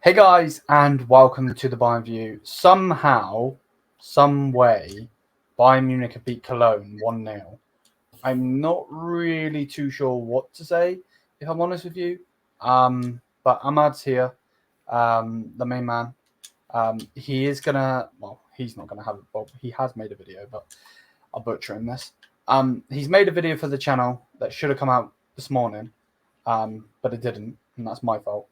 Hey guys, and welcome to the Bayern View. Somehow, some way, Bayern Munich have beat Cologne 1-0. I'm not really too sure what to say, if I'm honest with you. But Ahmad's here, the main man. He is gonna, well, he's not gonna have it, well, he has made a video, but I'll butcher him this. He's made a video for the channel that should have come out this morning, but it didn't, and that's my fault.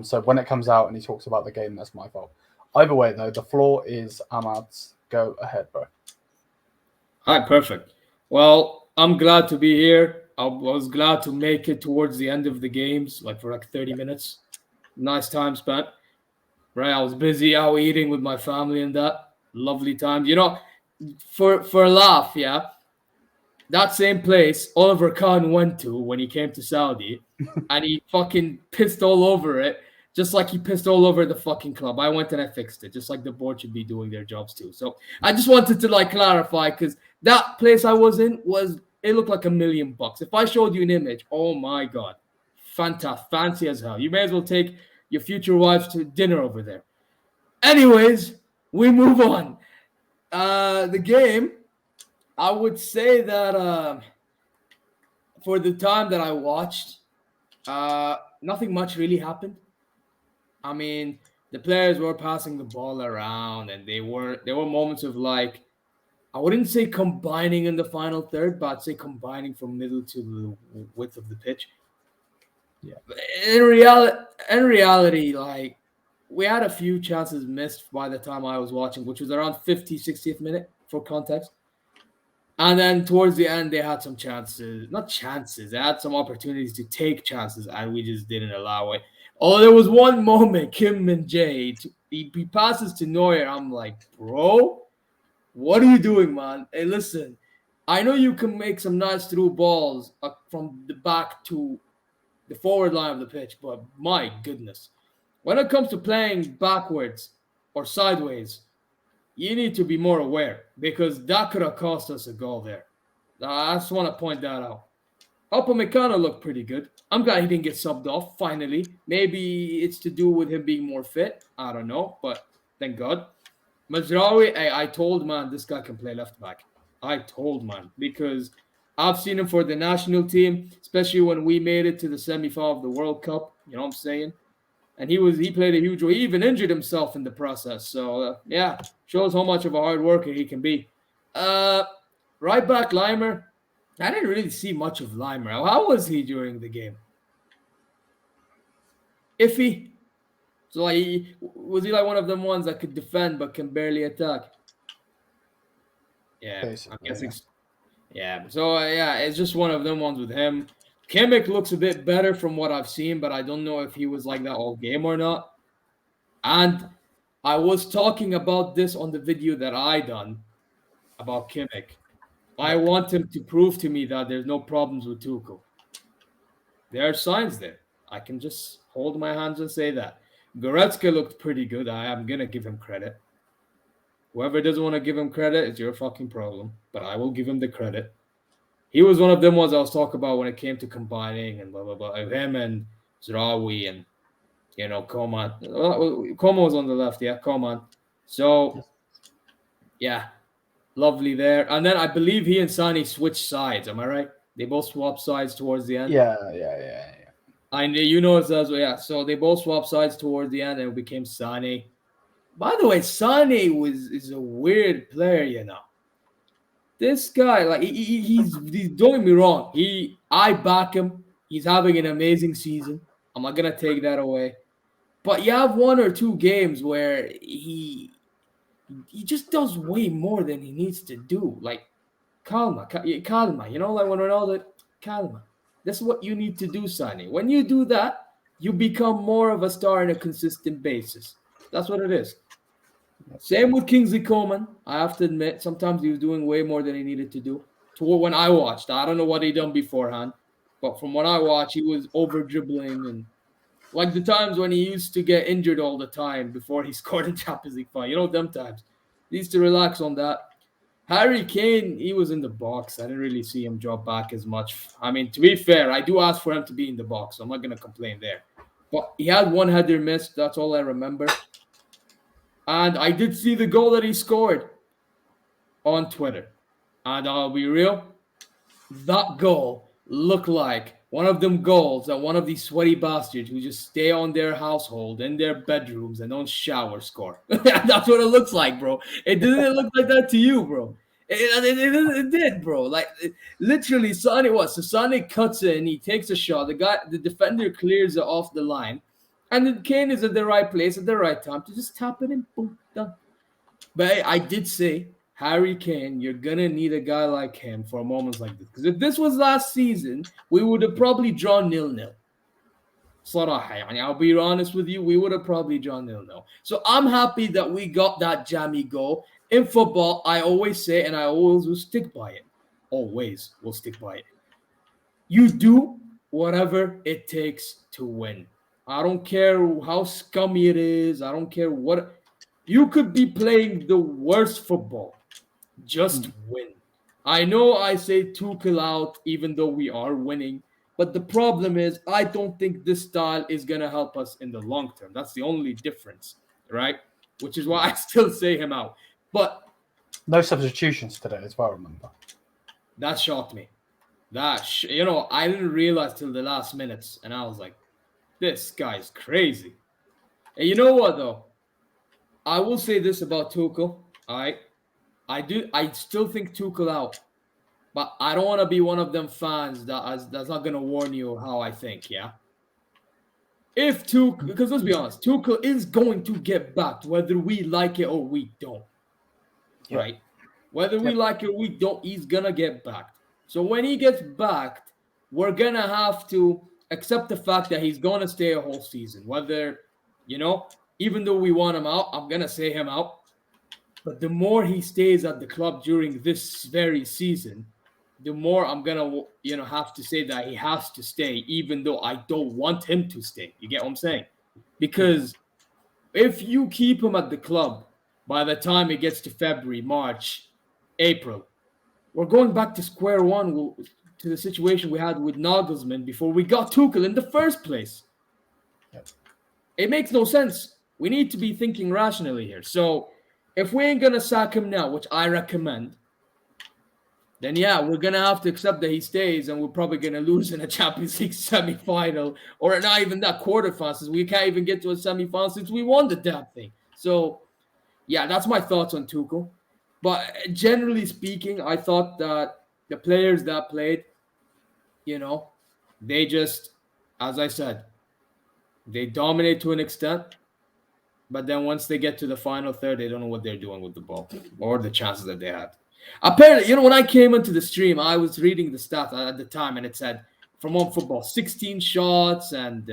So when it comes out and he talks about the game, that's my fault. Either way, though, the floor is Ahmad's. Go ahead, bro. All right, perfect. Well, I'm glad to be here. I was glad to make it towards the end of the games, like for 30 minutes. Nice time spent. Right, I was busy out eating with my family and that. Lovely time. For a laugh, yeah. That same place Oliver Kahn went to when he came to Saudi, and he fucking pissed all over it, just like he pissed all over the fucking club. I went and I fixed it, just like the board should be doing their jobs too. So I just wanted to clarify, because that place I was in it looked like $1 million. If I showed you an image, oh my god, fantastic, fancy as hell. You may as well take your future wife to dinner over there. Anyways, we move on. The game. I would say that for the time that I watched, nothing much really happened. I mean, the players were passing the ball around, and there were moments of I wouldn't say combining in the final third, but I'd say combining from middle to the width of the pitch. Yeah. In reality, we had a few chances missed by the time I was watching, which was around 60th minute for context. And then towards the end, they had some chances. Not chances. They had some opportunities to take chances, and we just didn't allow it. Oh, there was one moment, Kim and Jay, he passes to Neuer. I'm like, bro, what are you doing, man? Hey, listen, I know you can make some nice through balls from the back to the forward line of the pitch, but my goodness. When it comes to playing backwards or sideways, you need to be more aware, because that could have cost us a goal there. I just want to point that out. Upamecano looked pretty good. I'm glad he didn't get subbed off, finally. Maybe it's to do with him being more fit. I don't know, but thank God. Mazraoui, I told, man, this guy can play left back. I told, man, because I've seen him for the national team, especially when we made it to the semi-final of the World Cup. You know what I'm saying? And he played a huge role. He even injured himself in the process. So, shows how much of a hard worker he can be. Right back, Limer. I didn't really see much of Limer. How was he during the game? Iffy. So, was he one of them ones that could defend but can barely attack? Yeah, Basically, I'm guessing. Yeah. So, it's just one of them ones with him. Kimmich looks a bit better from what I've seen, but I don't know if he was like that all game or not. And I was talking about this on the video that I done about Kimmich. I want him to prove to me that there's no problems with Tuchel. There are signs there. I can just hold my hands and say that. Goretzka looked pretty good. I am going to give him credit. Whoever doesn't want to give him credit, it's your fucking problem. But I will give him the credit. He was one of them ones I was talking about when it came to combining and blah, blah, blah. Him and Mazraoui and, Coman. Coman was on the left, yeah, Coman. So, yeah, lovely there. And then I believe he and Sani switched sides. Am I right? They both swapped sides towards the end. Yeah. And you know it as well, yeah. So they both swapped sides towards the end, and it became Sani. By the way, Sani is a weird player, This guy, he's don't get me wrong. I back him. He's having an amazing season. I'm not gonna take that away. But you have one or two games where he just does way more than he needs to do. Calma. When Ronaldo, calma. That's what you need to do, Sani. When you do that, you become more of a star on a consistent basis. That's what it is. Same with Kingsley Coman. I have to admit, sometimes he was doing way more than he needed to do. When I watched, I don't know what he done beforehand, but from what I watched, he was over dribbling and like the times when he used to get injured all the time before he scored in Champions League final. Them times. He used to relax on that. Harry Kane, he was in the box. I didn't really see him drop back as much. I mean, to be fair, I do ask for him to be in the box, so I'm not going to complain there. But he had one header missed. That's all I remember. And I did see the goal that he scored on Twitter. And I'll be real, that goal looked like one of them goals that one of these sweaty bastards who just stay on their household in their bedrooms and don't shower score. That's what it looks like, bro. It didn't look like that to you, bro. It did, bro. Like literally, Sané what? So Sané cuts in, he takes a shot. The defender clears it off the line, and then Kane is at the right place at the right time to just tap it in. Boom, done. But I did say, Harry Kane, you're gonna need a guy like him for moments like this. Because if this was last season, we would have probably drawn 0-0. صراحة, I'll be honest with you, we would have probably drawn 0-0. So I'm happy that we got that jammy goal. In football, I always say, and I always will stick by it. Always will stick by it. You do whatever it takes to win. I don't care how scummy it is. I don't care what. You could be playing the worst football. Just win. I know I say Tuchel out, even though we are winning. But the problem is, I don't think this style is going to help us in the long term. That's the only difference, right? Which is why I still say him out. But no substitutions today as well, remember? That shocked me. I didn't realize till the last minutes. And I was like, this guy's crazy. And you know what, though? I will say this about Tuchel. All right. I still think Tuchel out. But I don't want to be one of them fans that's not going to warn you how I think, yeah? Because let's be honest, Tuchel is going to get backed, whether we like it or we don't. Yep. Right? Whether we like it or we don't, he's going to get backed. So when he gets backed, we're going to have to accept the fact that he's going to stay a whole season. Whether, even though we want him out, I'm going to say him out. But the more he stays at the club during this very season, the more I'm going to, have to say that he has to stay, even though I don't want him to stay. You get what I'm saying? Because if you keep him at the club, by the time it gets to February, March, April, we're going back to square one to the situation we had with Nagelsmann before we got Tuchel in the first place. Yep. It makes no sense. We need to be thinking rationally here. So if we ain't going to sack him now, which I recommend, then we're going to have to accept that he stays, and we're probably going to lose in a Champions League semi-final, or not even that quarterfinal, since we can't even get to a semi-final since we won the damn thing. So, that's my thoughts on Tuchel. But generally speaking, I thought that the players that played, they just, as I said, they dominate to an extent. But then once they get to the final third, they don't know what they're doing with the ball or the chances that they had. Apparently, when I came into the stream, I was reading the stats at the time, and it said from One Football, 16 shots and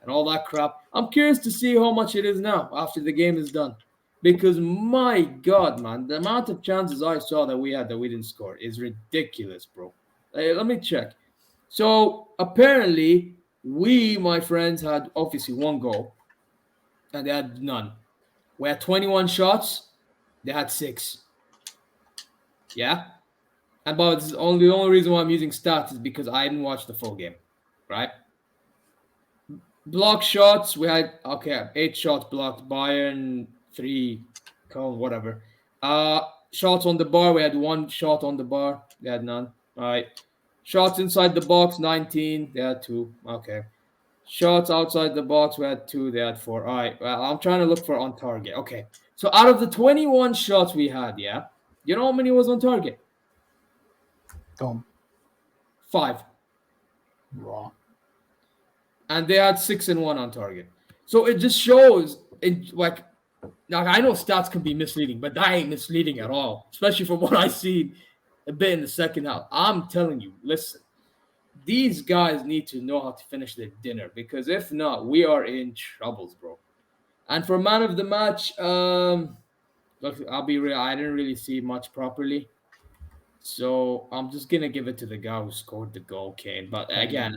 all that crap. I'm curious to see how much it is now after the game is done. Because, my God, man, the amount of chances I saw that we had that we didn't score is ridiculous, bro. Let me check. So, apparently, we, my friends, had obviously one goal, and they had none. We had 21 shots. They had 6. Yeah? And but the only reason why I'm using stats is because I didn't watch the full game, right? Block shots, we had, 8 shots blocked. Bayern, 3, Köln, whatever. Shots on the bar, we had 1 shot on the bar. They had none. All right. Shots inside the box, 19. They had 2. Okay. Shots outside the box, we had 2. They had 4. All right. Well, I'm trying to look for on target. Okay. So out of the 21 shots we had, you know how many was on target? Go on. 5. Right. And they had 6 and 1 on target. So it just shows, like I know stats can be misleading, but that ain't misleading at all, especially from what I see a bit in the second half. I'm telling you, listen, these guys need to know how to finish their dinner, because if not, we are in troubles, bro. And for man of the match, look, I'll be real, I didn't really see much properly. So I'm just going to give it to the guy who scored the goal, Kane. But again,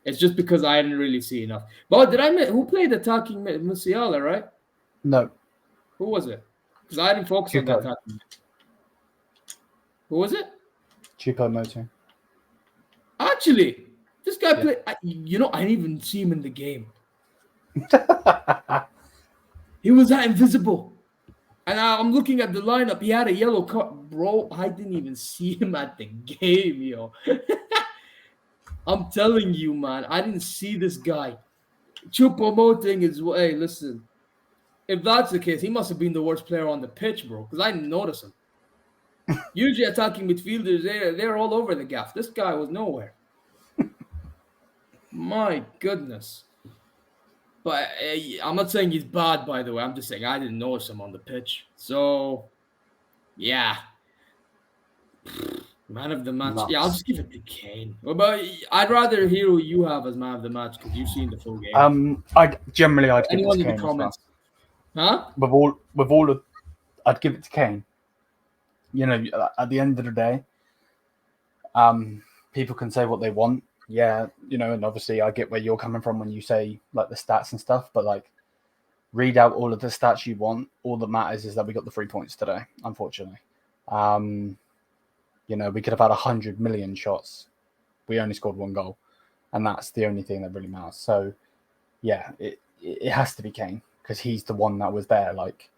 it's just because I didn't really see enough. But who played attacking Musiala, right? No. Who was it? Because I didn't focus on that attacking. Who was it? Choupo-Moting. Actually, This guy played. I didn't even see him in the game. He was that invisible. And I'm looking at the lineup. He had a yellow card. Bro, I didn't even see him at the game, yo. I'm telling you, man. I didn't see this guy. Choupo-Moting is... Hey, listen. If that's the case, he must have been the worst player on the pitch, bro. Because I didn't notice him. Usually attacking midfielders, they're all over the gaff. This guy was nowhere. My goodness. But I'm not saying he's bad, by the way. I'm just saying I didn't notice him on the pitch. So, yeah. Man of the match. Nuts. Yeah, I'll just give it to Kane. But I'd rather hear who you have as man of the match because you've seen the full game. I'd give it to Anyone in Kane the as well. comments? Huh? I'd give it to Kane. At the end of the day, people can say what they want. Yeah, and obviously I get where you're coming from when you say like the stats and stuff, but like read out all of the stats you want. All that matters is that we got the 3 points today, unfortunately. We could have had 100 million shots. We only scored 1 goal, and that's the only thing that really matters. So, yeah, it has to be Kane because he's the one that was there. Like,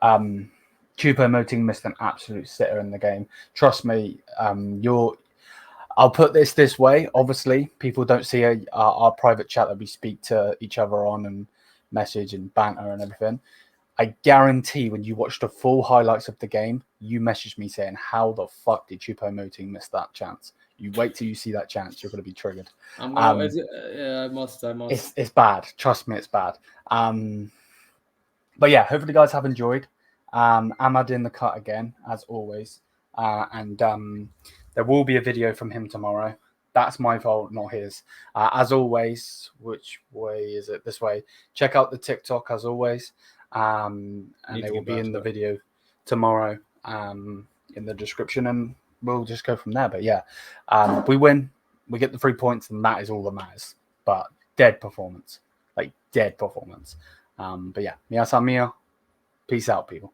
Choupo-Moting missed an absolute sitter in the game. Trust me, I'll put this way. Obviously, people don't see our private chat that we speak to each other on and message and banter and everything. I guarantee when you watch the full highlights of the game, you message me saying, how the fuck did Choupo-Moting miss that chance? You wait till you see that chance. You're going to be triggered. I must. It's bad. Trust me, it's bad. But yeah, hopefully you guys have enjoyed. Ahmad in the cut again, as always. And there will be a video from him tomorrow. That's my fault, not his. As always, which way is it? This way. Check out the TikTok as always. And they will be in the video tomorrow in the description, and we'll just go from there. But yeah, we win, we get the 3 points, and that is all that matters. But dead performance. But yeah, Mia Samia, peace out, people.